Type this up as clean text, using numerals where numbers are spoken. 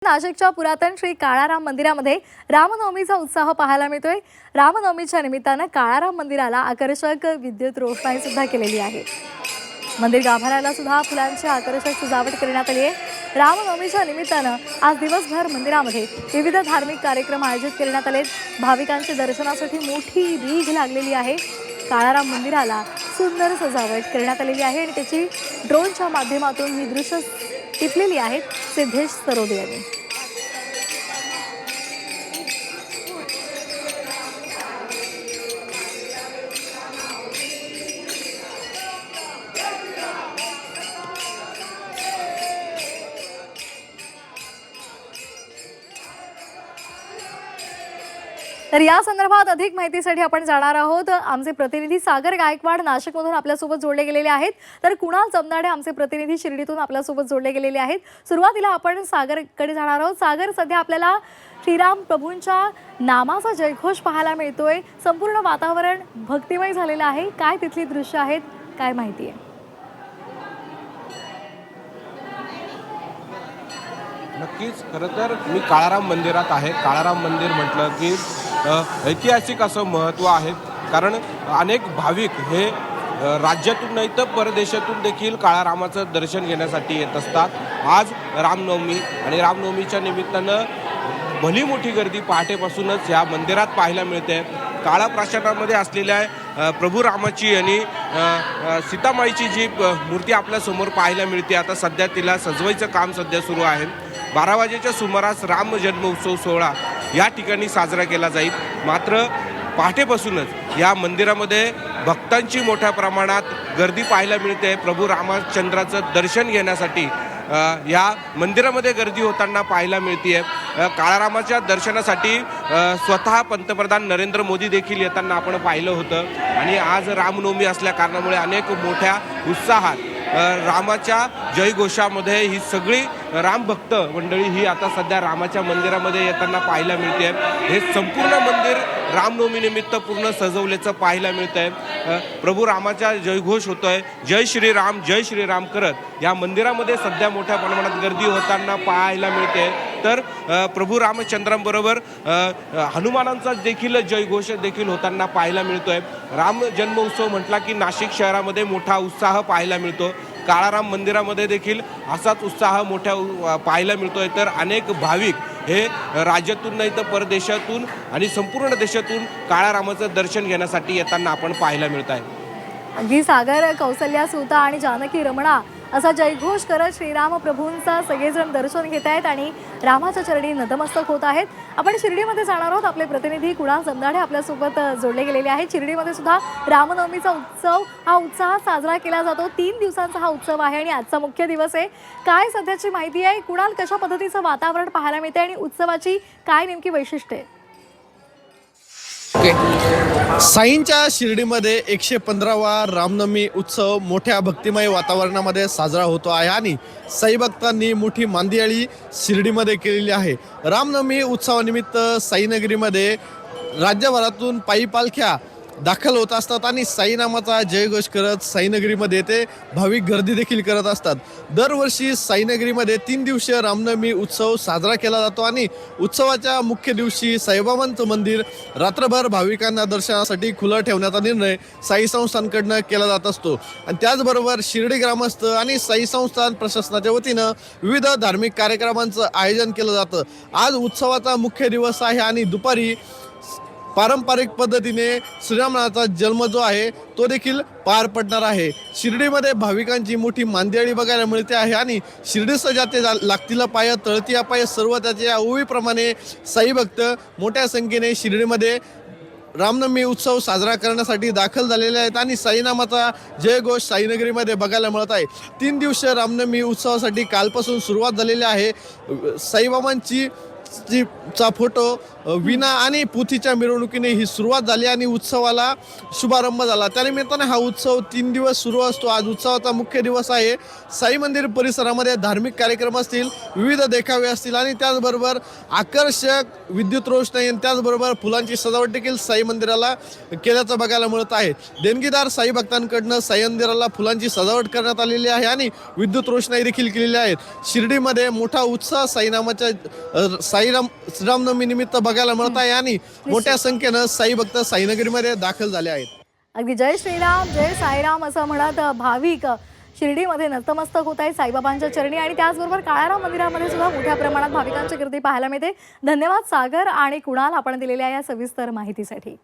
नाशिकच्या पुरातन श्री काळाराम मंदिरामध्ये रामनवमीचा उत्साह पाहायला मिळतोय। रामनवमीच्या निमित्तानं काळाराम मंदिराला आकर्षक विद्युत रोषणाई सुद्धा केलेली आहे। मंदिर गाभाऱ्याला सुद्धा फुलांची आकर्षक सजावट करण्यात आली आहे। रामनवमीच्या निमित्तानं आज दिवसभर मंदिरामध्ये विविध धार्मिक कार्यक्रम आयोजित करण्यात आले। भाविकांच्या दर्शनासाठी मोठी रीघ लागलेली आहे। काळाराम मंदिराला सुंदर सजावट करण्यात आलेली आहे आणि त्याची ड्रोनच्या माध्यमातून ही दृश्य टिपलेली आहेत सिद्धेश सरोदे यांनी। तर या संदर्भात अधिक माहितीसाठी आपण जाणार आहोत। आमचे प्रतिनिधी सागर गायकवाड नाशिकमधून आपल्यासोबत जोडले गेलेले आहेत, तर कुणाल जमनाडे आमचे प्रतिनिधी शिर्डीतून आपल्यासोबत जोडले गेलेले आहेत। सुरुवातीला आपण सागरकडे जाणार आहोत। सागर, सध्या आपल्याला श्रीराम प्रभूंच्या नामाचा जयघोष पाहायला मिळतोय, संपूर्ण वातावरण भक्तिमय झालेलं आहे। काय तिथली दृश्य आहेत, काय माहिती आहे? नक्कीच, खरं तर मी काळाराम मंदिरात आहे। काळाराम मंदिर म्हटलं की ऐतिहासिक असं महत्त्व आहे, कारण अनेक भाविक हे राज्यातून नाही तर परदेशातून देखील काळारामाचं दर्शन घेण्यासाठी येत असतात। आज रामनवमी आणि रामनवमीच्या निमित्तानं भली मोठी गर्दी पहाटेपासूनच या मंदिरात पाहायला मिळते। काळा प्राशाणामध्ये असलेल्या प्रभू रामाची आणि सीतामाईची जी मूर्ती आपल्यासमोर पाहायला मिळते, आता सध्या तिला सजवायचं काम सध्या सुरू आहे। 12 वाजेच्या सुमारास राम जन्मोत्सव सोहळा या ठिकाणी साजरा केला जाईल। मात्र पहाटेपासूनच या मंदिरामध्ये भक्तांची मोठ्या प्रमाणात गर्दी पाहायला मिळते। प्रभू रामचंद्राचं दर्शन घेण्यासाठी या मंदिरामध्ये गर्दी होताना पाहायला मिळते। काळारामाच्या दर्शनासाठी स्वतः पंतप्रधान नरेंद्र मोदी देखील येताना आपण पाहिलं होतं आणि आज रामनवमी असल्या कारणामुळे अनेक मोठ्या उत्साहात रामाच्या जयघोषामध्ये ही सगळी रामभक्त मंडळी ही आता सध्या रामाच्या मंदिरामध्ये येताना पाहायला मिळते। हे संपूर्ण मंदिर रामनवमी निमित्त पूर्ण सजवल्याचं पाहायला मिळतंय। प्रभू रामाचा जयघोष होतोय, जय श्रीराम करत या मंदिरामध्ये सध्या मोठ्या प्रमाणात गर्दी होताना पाहायला मिळते। तर प्रभू रामचंद्रांबरोबर हनुमानांचा देखील जयघोष देखील होताना पाहायला मिळतोय। राम जन्मोत्सव म्हटला की नाशिक शहरामध्ये मोठा उत्साह पाहायला मिळतो। काळाराम मंदिरामध्ये देखील असाच उत्साह मोठ्या पाहायला मिळतोय। तर अनेक भाविक हे राज्यातून नाही तर परदेशातून आणि संपूर्ण देशातून काळारामाचं दर्शन घेण्यासाठी येताना आपण पाहायला मिळत आहे। अगदी सागर, कौसल्या सुता आणि जानकी रमणा असा जयघोष करत श्रीराम प्रभूंचा सगळेजण दर्शन घेत आहेत आणि रामाच्या चरणी नतमस्तक होत आहेत। आपण शिर्डीमध्ये जाणार आहोत। आपले प्रतिनिधी कुणाल जमनाडे आपल्यासोबत जोडले गेलेले आहेत। शिर्डीमध्ये सुद्धा रामनवमीचा उत्साह साजरा केला जातो। 3 दिवसांचा हा उत्सव आहे आणि आजचा मुख्य दिवस आहे। काय सध्याची माहिती आहे कुणाल, कशा पद्धतीचं वातावरण पाहायला मिळते आणि उत्सवाची काय नेमकी वैशिष्ट्ये आहेत? साईंच्या शिर्डीमध्ये 115वा रामनवमी उत्सव मोठ्या भक्तिमय वातावरणामध्ये साजरा होतो आहे आणि साई भक्तांनी मोठी मांदियाळी शिर्डीमध्ये केलेली आहे। रामनवमी उत्सवानिमित्त साईनगरीमध्ये राज्यभरातून पायी पालख्या दाखल होत असतात आणि साई नामाचा जयघोष करत साईनगरीमध्ये ते भाविक गर्दी देखील करत असतात। दरवर्षी साईनगरीमध्ये 3 दिवसीय रामनवमी उत्सव साजरा केला जातो आणि उत्सवाच्या मुख्य दिवशी साईबाबांचं मंदिर रात्रभर भाविकांना दर्शनासाठी खुलं ठेवण्याचा निर्णय साई संस्थानकडनं केला जात असतो आणि त्याचबरोबर शिर्डी ग्रामस्थ आणि साई संस्थान प्रशासनाच्या वतीनं विविध धार्मिक कार्यक्रमांचं आयोजन केलं जातं। आज उत्सवाचा मुख्य दिवस आहे आणि दुपारी पारंपरिक पद्धतीने श्रीरामाचा जन्म जो आहे तो देखील पार पडणार आहे। शिर्डीमध्ये भाविकांची मोठी मांदियाळी बघायला मिळते आहे आणि शिर्डीचं जाते लागतीला पाय तळतीया पाय सर्व त्याच्या ओवीप्रमाणे साई भक्त मोठ्या संख्येने शिर्डीमध्ये रामनवमी उत्सव साजरा करण्यासाठी दाखल झालेले आहेत आणि साईनामाचा जयघोष साईनगरीमध्ये बघायला मिळत आहे। 3 दिवसीय रामनवमी उत्सवासाठी कालपासून सुरुवात झालेली आहे। साईबाबांची चा फोटो विना आणि पोथीच्या मिरवणुकीने ही सुरुवात झाली आणि उत्सवाला शुभारंभ झाला. त्यानिमित्ताने हा उत्सव 3 दिवस सुरू असतो. आज उत्सवाचा मुख्य दिवस आहे. साई मंदिर परिसरामध्ये धार्मिक कार्यक्रम असतील, विविध देखावे असतील आणि त्याचबरोबर आकर्षक विद्युत रोषणाई आणि त्याचबरोबर फुलांची सजावट देखील साई मंदिराला केल्याचं बघायला मिळत आहे. देणगीदार साई भक्तांकडनं साई मंदिराला फुलांची सजावट करण्यात आलेली आहे आणि विद्युत रोषणाई देखील केलेली आहे. शिर्डीमध्ये मोठा उत्साह साईराम श्रीरामनवमी निमित्त बघायला मिळत आहे आणि मोठ्या संख्येनं साई भक्त साईनगरीमध्ये दाखल झाले आहेत. अगदी जय श्रीराम जय साईराम असं म्हणत भाविक शिर्डीमध्ये नतमस्तक होत आहे साईबाबांच्या चरणी आणि त्याचबरोबर काळाराम मंदिरामध्ये सुद्धा मोठ्या प्रमाणात भाविकांची गर्दी पाहायला मिळते. धन्यवाद सागर आणि कुणाल आपण दिलेल्या या सविस्तर माहितीसाठी.